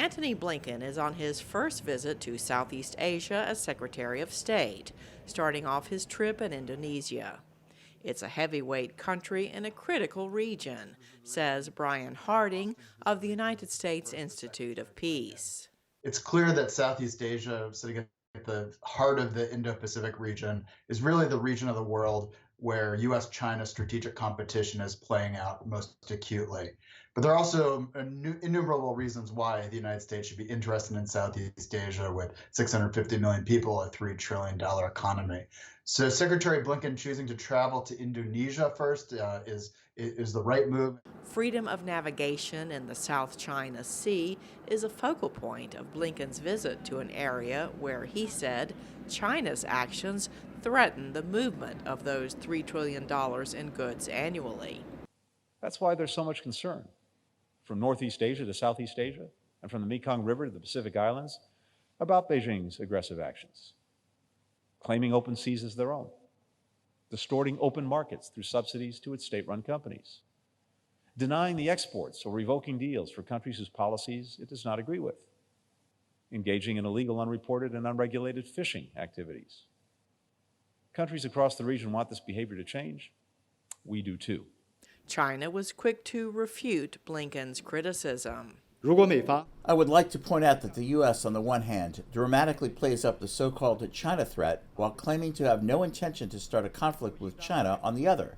Antony Blinken is on his first visit to Southeast Asia as Secretary of State, starting off his trip in Indonesia. It's a heavyweight country in a critical region, says Brian Harding of the United States Institute of Peace. It's clear that Southeast Asia, sitting at the heart of the Indo-Pacific region, is really the region of the world where U.S.-China strategic competition is playing out most acutely. But there are also innumerable reasons why the United States should be interested in Southeast Asia with 650 million people, a $3 trillion economy. So Secretary Blinken choosing to travel to Indonesia first is the right move. Freedom of navigation in the South China Sea is a focal point of Blinken's visit to an area where he said China's actions threaten the movement of those $3 trillion in goods annually. That's why there's so much concern from Northeast Asia to Southeast Asia and from the Mekong River to the Pacific Islands about Beijing's aggressive actions, claiming open seas as their own, distorting open markets through subsidies to its state-run companies, denying the exports or revoking deals for countries whose policies it does not agree with, engaging in illegal, unreported, and unregulated fishing activities. Countries across the region want this behavior to change. We do too. China was quick to refute Blinken's criticism. I would like to point out that the U.S., on the one hand, dramatically plays up the so-called China threat while claiming to have no intention to start a conflict with China on the other.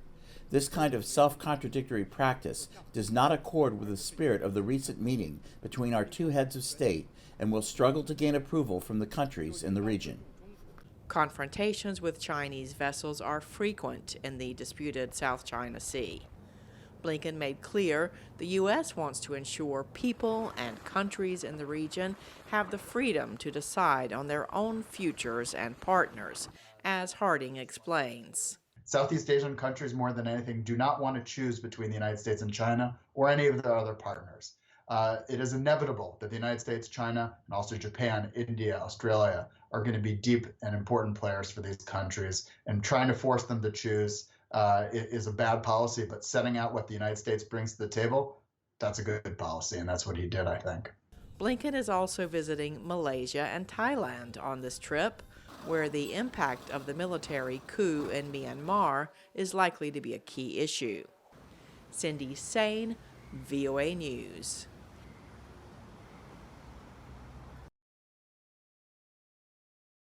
This kind of self-contradictory practice does not accord with the spirit of the recent meeting between our two heads of state and will struggle to gain approval from the countries in the region. Confrontations with Chinese vessels are frequent in the disputed South China Sea. Blinken made clear the U.S. wants to ensure people and countries in the region have the freedom to decide on their own futures and partners, as Harding explains. Southeast Asian countries, more than anything, do not want to choose between the United States and China or any of their other partners. It is inevitable that the United States, China, and also Japan, India, Australia are going to be deep and important players for these countries, and trying to force them to choose is a bad policy, but setting out what the United States brings to the table, that's a good policy, and that's what he did, I think. Blinken is also visiting Malaysia and Thailand on this trip, where the impact of the military coup in Myanmar is likely to be a key issue. Cindy Sain, VOA News.